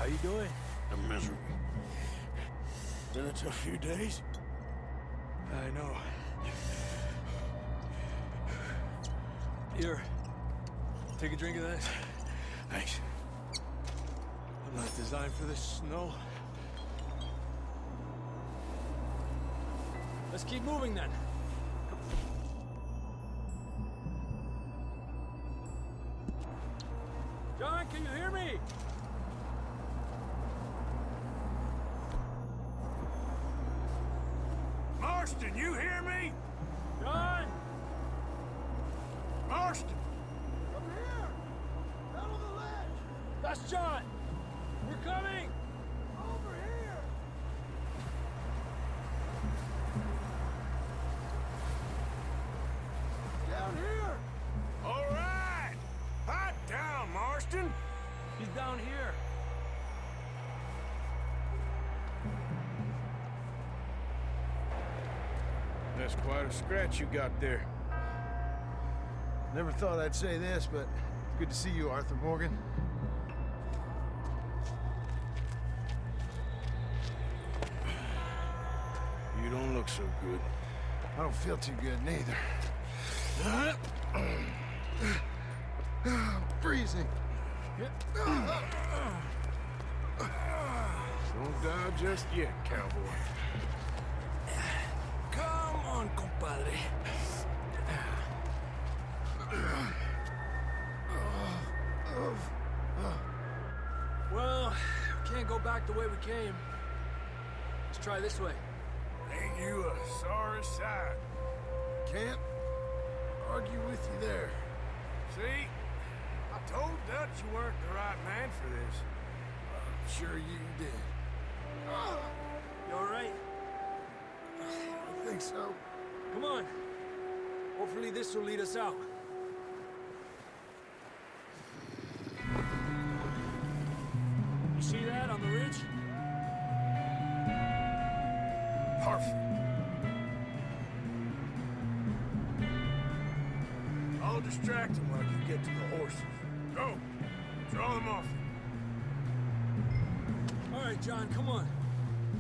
you doing? I'm miserable. Been a tough few days. I know. Here, take a drink of this. Thanks. I'm not designed for this snow. Let's keep moving then. John, can you hear me? Marston, you hear me? John! Marston! Come here! Down on the ledge! That's John! We're coming! Over here! Down here! All right! Hot down, Marston! He's down here. That's quite a scratch you got there. Never thought I'd say this, but it's good to see you, Arthur Morgan. You don't look so good. I don't feel too good, neither. I'm freezing. Don't die just yet, cowboy. Come on, compadre. Well, we can't go back the way we came. Let's try this way. Ain't you a sorry sight? Can't argue with you there. See? I told Dutch you weren't the right man for this. I'm sure you did. You all right? I think so. Come on. Hopefully this will lead us out. You see that on the ridge? Perfect. I'll distract him while you get to the horses. Go! Draw them off. All right, John, come on.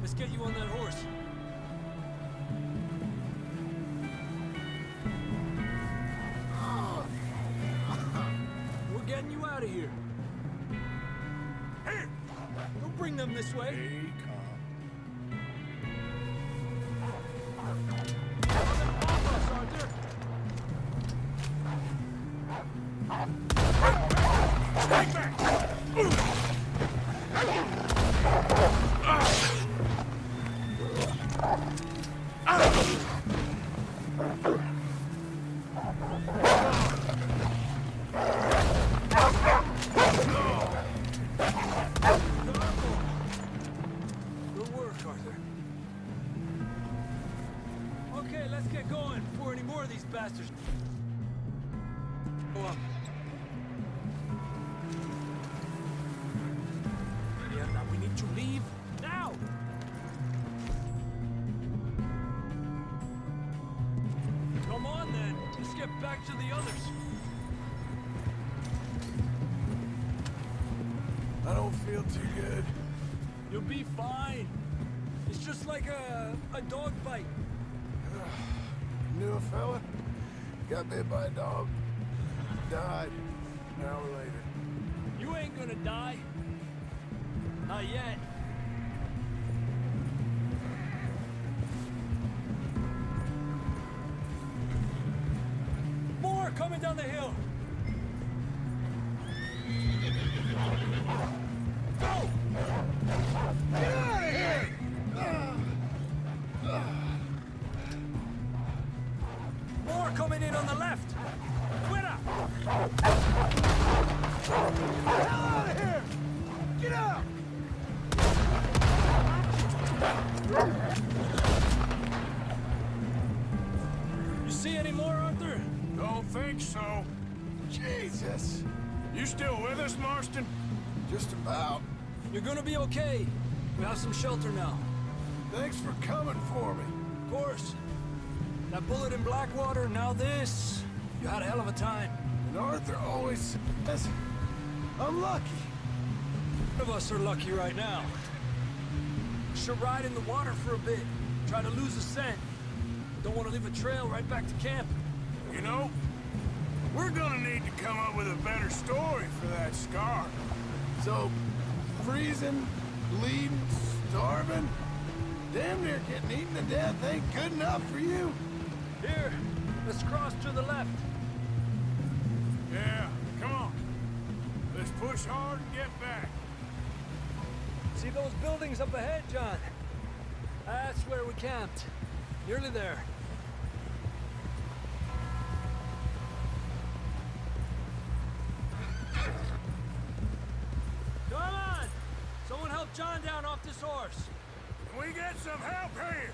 Let's get you on that horse. We're getting you out of here. Here! Don't bring them this way. Stay calm. Off us, Arthur. Take back! Good work, Arthur. Okay, let's get going before any more of these bastards go up. Yeah, now we need to leave now. Come on then, let's get back to the others. I don't feel too good. You'll be fine. It's just like a dog bite. Knew a fella, got bit by a dog, died an hour later. You ain't gonna die. Not yet. More coming down the hill. Go! Get out of here! More coming in on the left. Fuera! Hell out of here! Get out! You see any more, Arthur? Don't think so. Jesus! You still with us, Marston? Just about. You're gonna be okay. We have some shelter now. Thanks for coming for me. Of course. That bullet in Blackwater, now this. You had a hell of a time. And Arthur always says, I'm lucky. None of us are lucky right now. Should ride in the water for a bit. Try to lose a scent. Don't want to leave a trail right back to camp. You know, we're gonna need to come up with a better story for that scar. So, freezing, bleeding, starving, damn near getting eaten to death ain't good enough for you? Here, let's cross to the left. Yeah, come on. Let's push hard and get back. See those buildings up ahead, John? That's where we camped. Nearly there. Come on! Someone help John down off this horse. Can we get some help here?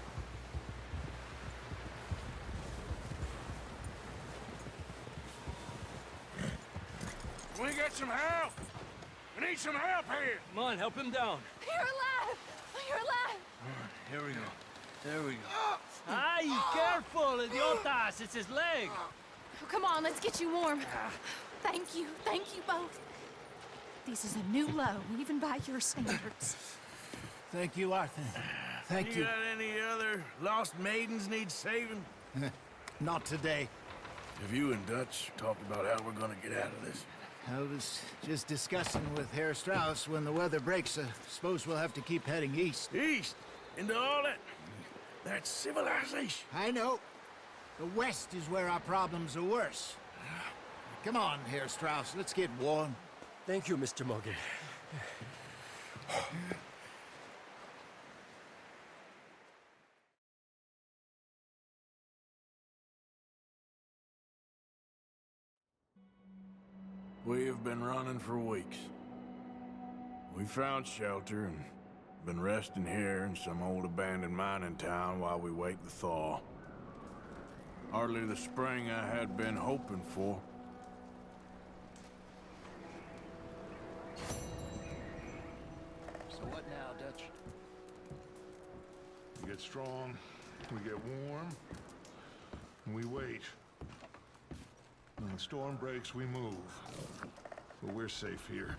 Can we get some help? We need some help here. Come on, help him down. You're alive! You're alive! Here we go. There we go. Ay, careful, idiotas! It's his leg. Oh, come on, let's get you warm. Thank you both. This is a new low, even by your standards. Thank you, Arthur. Thank you. Got any other lost maidens need saving? Not today. Have you and Dutch talked about how we're gonna get out of this? I was just discussing with Herr Strauss when the weather breaks. I suppose we'll have to keep heading east. East? Into all that civilization. I know. The west is where our problems are worse. Come on, Herr Strauss, let's get warm. Thank you, Mr. Morgan. We have been running for weeks. We found shelter and been resting here in some old abandoned mining town while we wait the thaw. Hardly the spring I had been hoping for. So what now, Dutch? We get strong, we get warm, and we wait. When the storm breaks, we move. But we're safe here.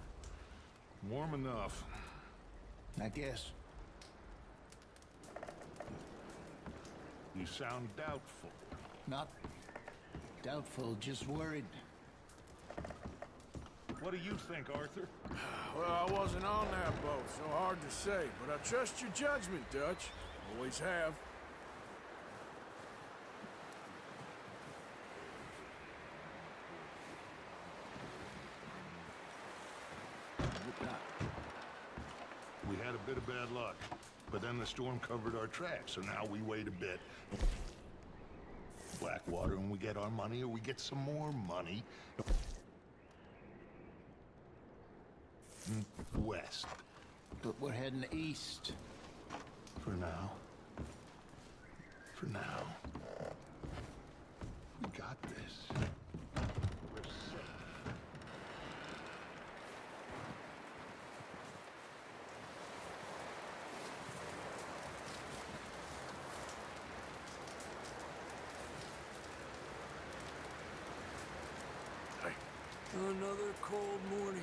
Warm enough. I guess. You sound doubtful. Not doubtful, just worried. What do you think, Arthur? Well, I wasn't on that boat, so hard to say. But I trust your judgment, Dutch. Always have. We had a bit of bad luck, but then the storm covered our tracks, so now we wait a bit. Blackwater and we get our money, or we get some more money. West. But we're heading east. For now. For now. We got this. We're safe. Another cold morning.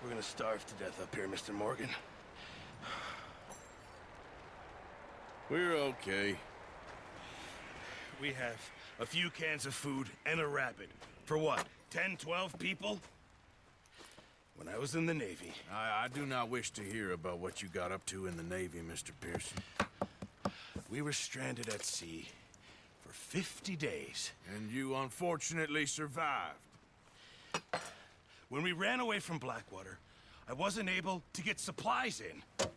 We're gonna starve to death up here, Mr. Morgan. We're okay. We have a few cans of food and a rabbit. For what, 10, 12 people? When I was in the Navy... I do not wish to hear about what you got up to in the Navy, Mr. Pearson. We were stranded at sea for 50 days. And you unfortunately survived. When we ran away from Blackwater, I wasn't able to get supplies in.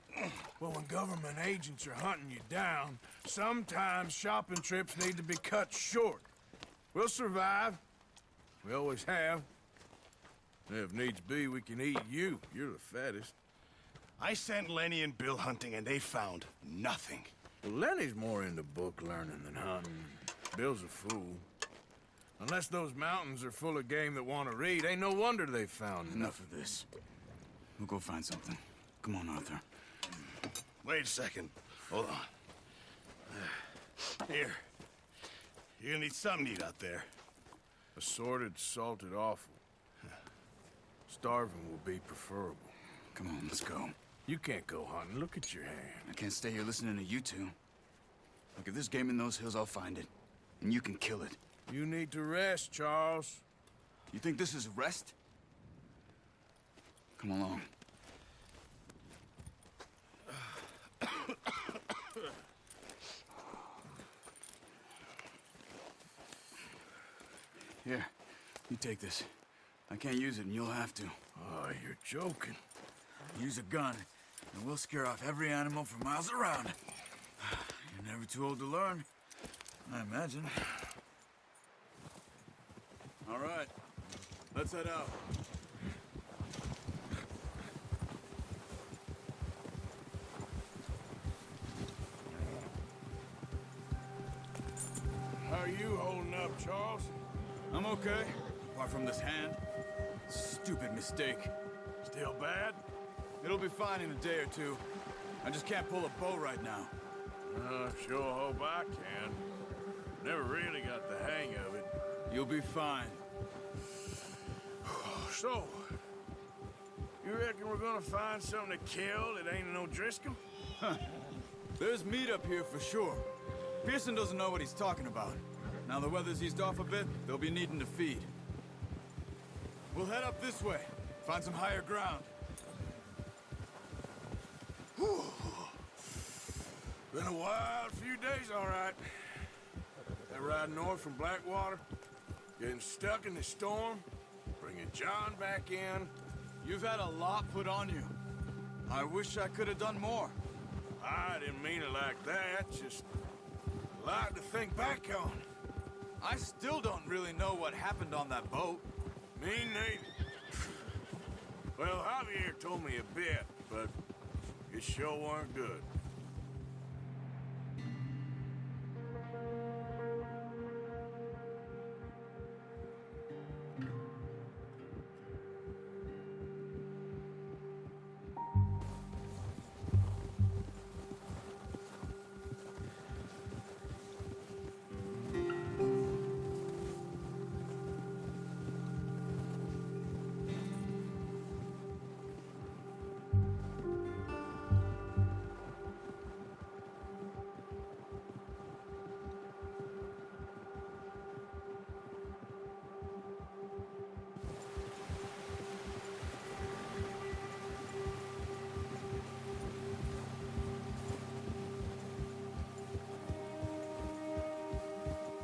Well, when government agents are hunting you down, sometimes shopping trips need to be cut short. We'll survive. We always have. And if needs be, we can eat you. You're the fattest. I sent Lenny and Bill hunting, and they found nothing. Well, Lenny's more into book learning than hunting. Bill's a fool. Unless those mountains are full of game that want to read, ain't no wonder they found Enough of this. We'll go find something. Come on, Arthur. Wait a second. Hold on. Here. You're gonna need something to eat out there. Assorted, salted offal. Starving will be preferable. Come on, let's go. You can't go hunting. Look at your hand. I can't stay here listening to you two. Look, if there's game in those hills, I'll find it. And you can kill it. You need to rest, Charles. You think this is rest? Come along. Here, you take this. I can't use it, and you'll have to. Oh, you're joking. Use a gun, and we'll scare off every animal for miles around. You're never too old to learn, I imagine. All right, let's head out. How are you holding up, Charles? I'm okay, apart from this hand. Stupid mistake. Still bad? It'll be fine in a day or two. I just can't pull a bow right now. Sure hope I can. Never really got the hang of it. You'll be fine. So, you reckon we're gonna find something to kill that ain't no Driscoll? There's meat up here for sure. Pearson doesn't know what he's talking about. Now the weather's eased off a bit, they'll be needing to feed. We'll head up this way, find some higher ground. Whew. Been a wild few days, all right. That ride north from Blackwater, getting stuck in the storm, bringing John back in. You've had a lot put on you. I wish I could have done more. I didn't mean it like that, just a lot to think back on. I still don't really know what happened on that boat. Me neither. Well, Javier told me a bit, but it sure weren't good.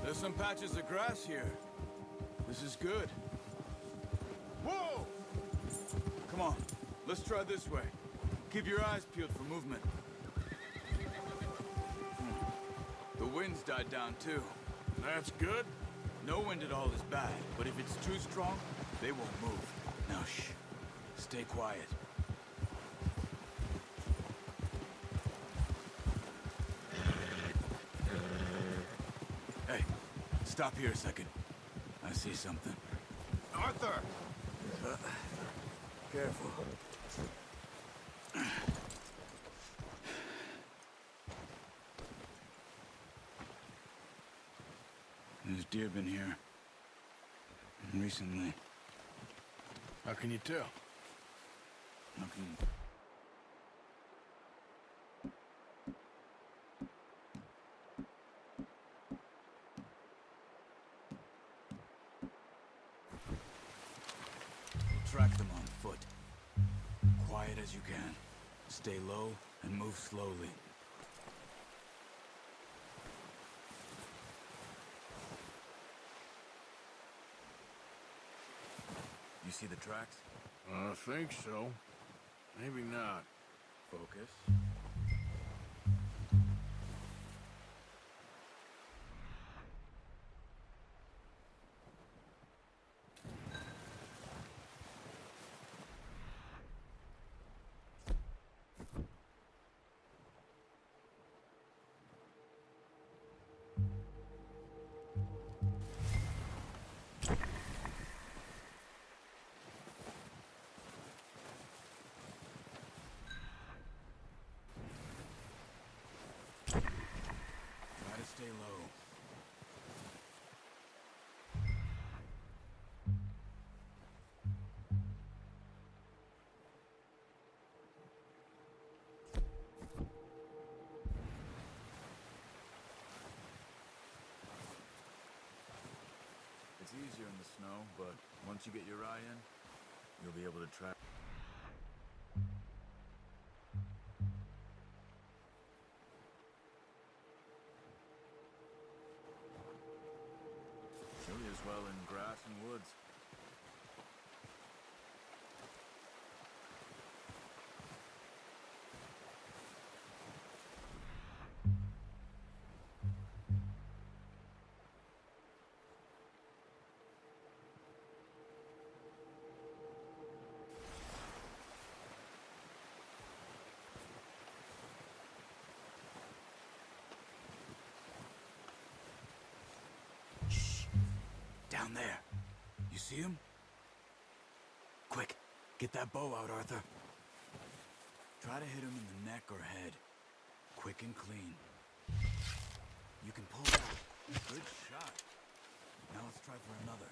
There's some patches of grass here. This is good. Whoa! Come on, let's try this way. Keep your eyes peeled for movement. The wind's died down too. That's good. No wind at all is bad, but if it's too strong, they won't move. Now shh, stay quiet. Hey, stop here a second. I see something. Arthur! Careful. There's deer been here. Recently. How can you tell? How can... Track them on foot. Quiet as you can. Stay low and move slowly. You see the tracks? I think so. Maybe not. Focus. Once you get your eye in, you'll be able to track. Kill you as well in grass and woods. Down there. You see him? Quick, get that bow out, Arthur. Try to hit him in the neck or head. Quick and clean. You can pull that. Good shot. Now let's try for another.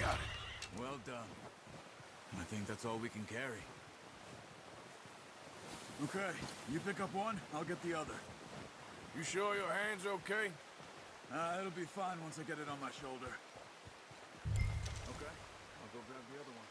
Got it. Well done. I think that's all we can carry. Okay, you pick up one, I'll get the other. You sure your hand's okay? It'll be fine once I get it on my shoulder. Okay, I'll go grab the other one.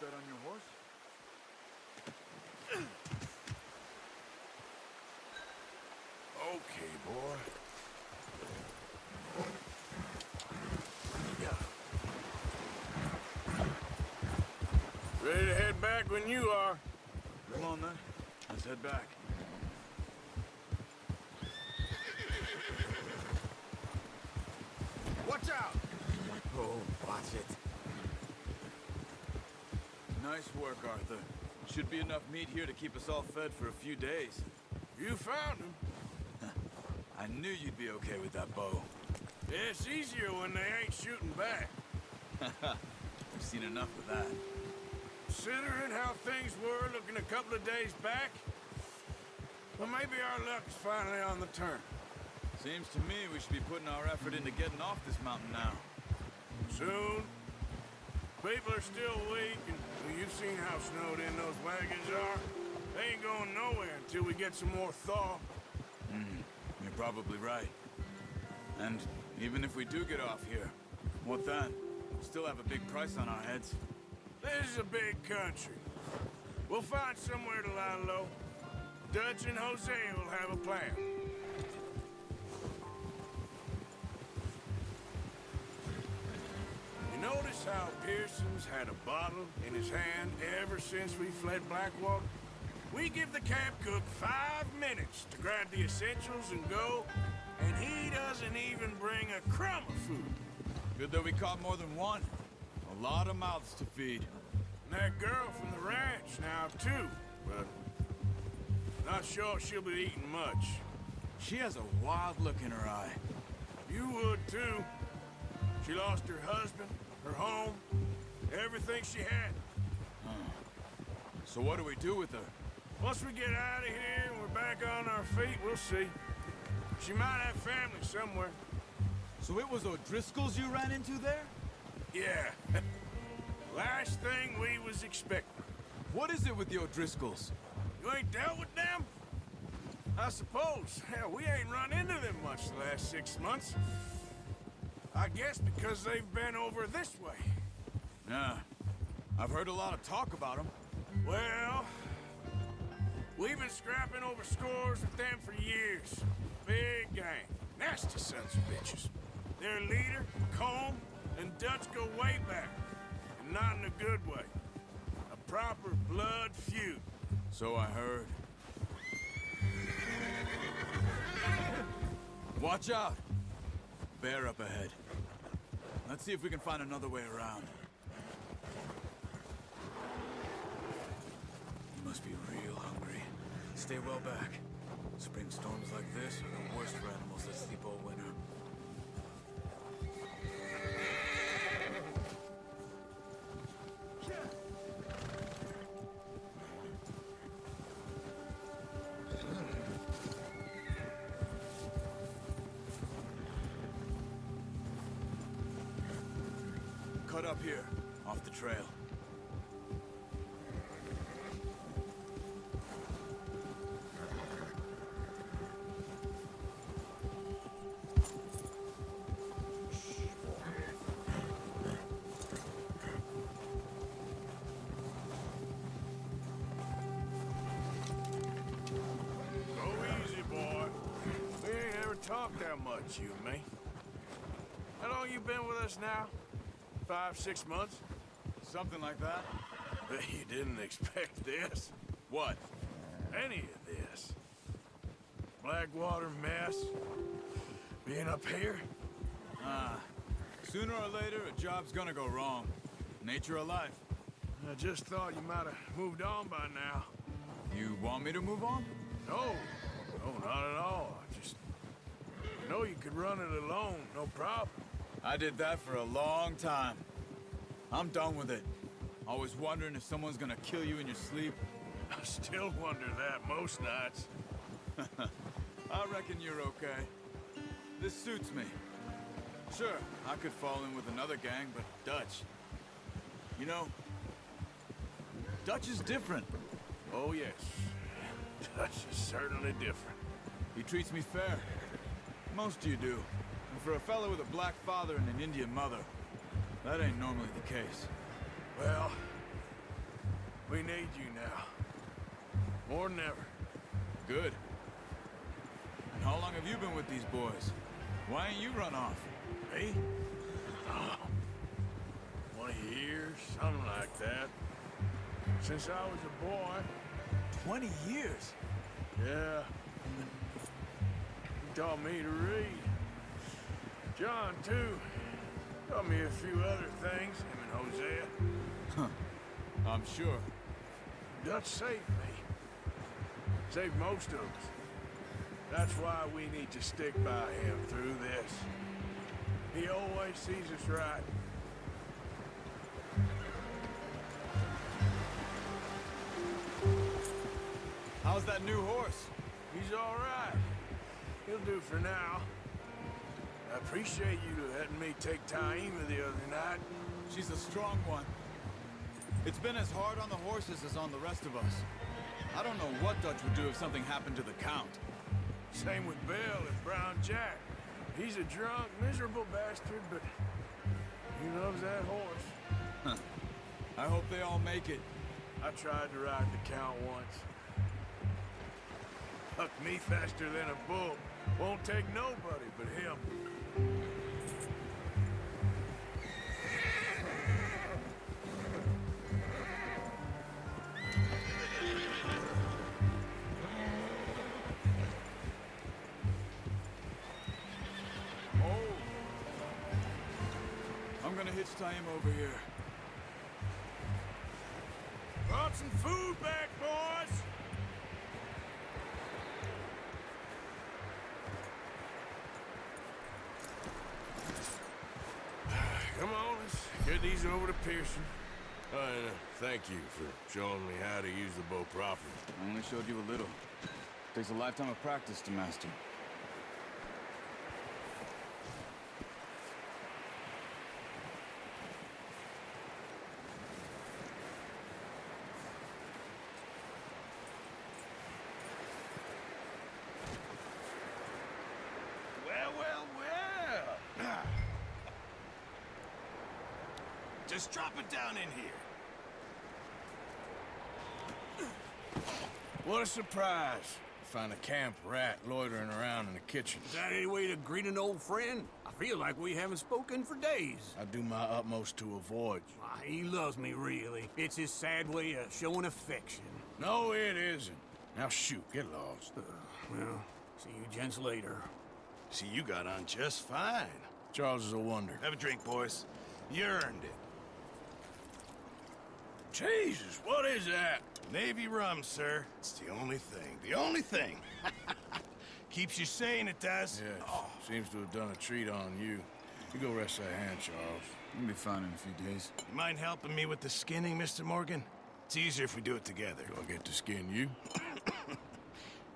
That on your horse? Okay, boy. Ready to head back when you are. Come on, then. Let's head back. Watch out! Oh, watch it. Nice work, Arthur. Should be enough meat here to keep us all fed for a few days. You found him. I knew you'd be okay with that bow. Yeah, it's easier when they ain't shooting back. We've seen enough of that. Considering how things were looking a couple of days back, well, maybe our luck's finally on the turn. Seems to me we should be putting our effort into getting off this mountain now. Soon. People are still weak, and well, you've seen how snowed in those wagons are. They ain't going nowhere until we get some more thaw. You're probably right. And even if we do get off here, what then? We'll still have a big price on our heads. This is a big country. We'll find somewhere to lie low. Dutch and Jose will have a plan. You notice how Pearson's had a bottle in his hand ever since we fled Blackwater? We give the camp cook 5 minutes to grab the essentials and go, and he doesn't even bring a crumb of food. Good that we caught more than one. A lot of mouths to feed. And that girl from the ranch now, too, but not sure she'll be eating much. She has a wild look in her eye. You would too. She lost her husband, her home, everything she had. So what do we do with her? Once we get out of here and we're back on our feet, we'll see. She might have family somewhere. So it was O'Driscoll's you ran into there? Yeah. Last thing we was expecting. What is it with the O'Driscolls? You ain't dealt with them? I suppose. Hell, we ain't run into them much the last 6 months. I guess because they've been over this way. Nah. I've heard a lot of talk about them. Well, we've been scrapping over scores with them for years. Big gang. Nasty sons of bitches. Their leader, Combe, and Dutch go way back. And not in a good way. A proper blood feud. So I heard. Watch out! Bear up ahead. Let's see if we can find another way around. You must be real hungry. Stay well back. Spring storms like this are the worst for animals that sleep all winter. Cut up here, off the trail. Go easy, boy. We ain't ever talked that much, you and me. How long you been with us now? 5, 6 months? Something like that. Bet you didn't expect this. What? Any of this. Blackwater mess. Being up here. Sooner or later, a job's gonna go wrong. Nature of life. I just thought you might have moved on by now. You want me to move on? No. No, not at all. I just know you could run it alone, no problem. I did that for a long time. I'm done with it. Always wondering if someone's gonna kill you in your sleep. I still wonder that most nights. I reckon you're okay. This suits me. Sure, I could fall in with another gang, but Dutch... You know, Dutch is different. Oh, yes. Dutch is certainly different. He treats me fair. Most of you do. And for a fellow with a black father and an Indian mother, that ain't normally the case. Well, we need you now. More than ever. Good. And how long have you been with these boys? Why ain't you run off? Me? Oh, 20 years, something like that. Since I was a boy. 20 years? Yeah. He taught me to read. John, too. Taught me a few other things, him and Hosea. I'm sure. Dutch saved me. Saved most of us. That's why we need to stick by him through this. He always sees us right. How's that new horse? He's all right. He'll do for now. I appreciate you letting me take Taima the other night. She's a strong one. It's been as hard on the horses as on the rest of us. I don't know what Dutch would do if something happened to the Count. Same with Bill and Brown Jack. He's a drunk, miserable bastard, but he loves that horse. I hope they all make it. I tried to ride the Count once. Hucked me faster than a bull. Won't take nobody but him. I'm gonna hitch tie him over here. Brought some food back, boys! Get these over to Pearson. And thank you for showing me how to use the bow properly. I only showed you a little. Takes a lifetime of practice to master. Well. Just drop it down in here. What a surprise. Find a camp rat loitering around in the kitchen. Is that any way to greet an old friend? I feel like we haven't spoken for days. I do my utmost to avoid you. Ah, he loves me, really. It's his sad way of showing affection. No, it isn't. Now shoot, get lost. Well, see you gents later. See, you got on just fine. Charles is a wonder. Have a drink, boys. You earned it. Jesus, what is that? Navy rum, sir. It's the only thing. The only thing. Keeps you sane, it does. Yes, seems to have done a treat on you. You go rest that hand, Charles. You'll be fine in a few days. You mind helping me with the skinning, Mr. Morgan? It's easier if we do it together. Do I get to skin you?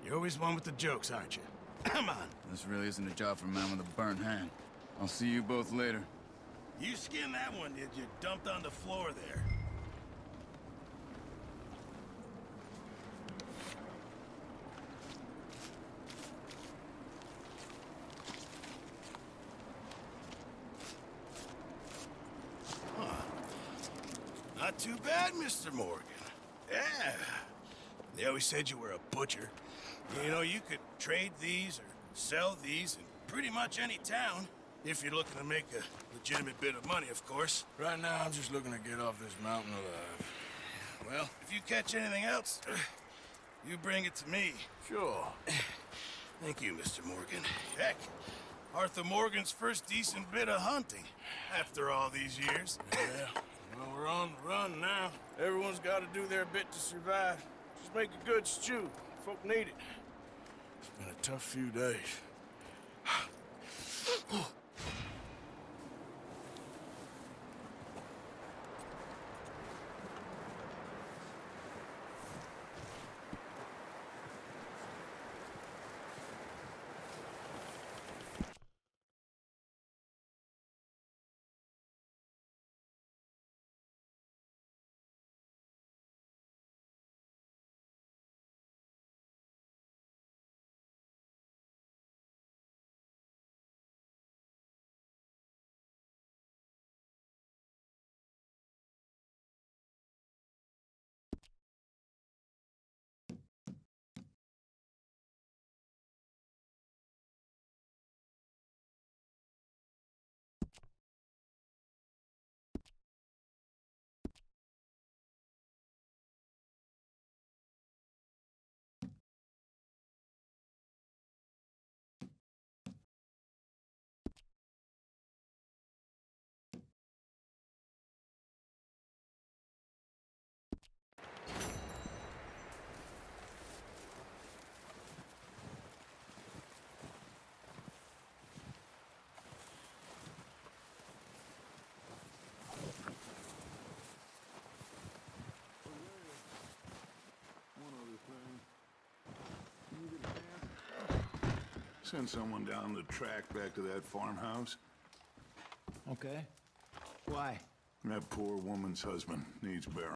You're always one with the jokes, aren't you? Come on. This really isn't a job for a man with a burnt hand. I'll see you both later. You skinned that one, did you? Dumped on the floor there. Not too bad, Mr. Morgan. Yeah. They always said you were a butcher. You know, you could trade these or sell these in pretty much any town. If you're looking to make a legitimate bit of money, of course. Right now, I'm just looking to get off this mountain alive. Well, if you catch anything else, you bring it to me. Sure. Thank you, Mr. Morgan. Heck, Arthur Morgan's first decent bit of hunting after all these years. Yeah. Well, we're on the run now. Everyone's got to do their bit to survive. Just make a good stew. Folk need it. It's been a tough few days. Send someone down the track back to that farmhouse. Okay. Why? That poor woman's husband needs burial.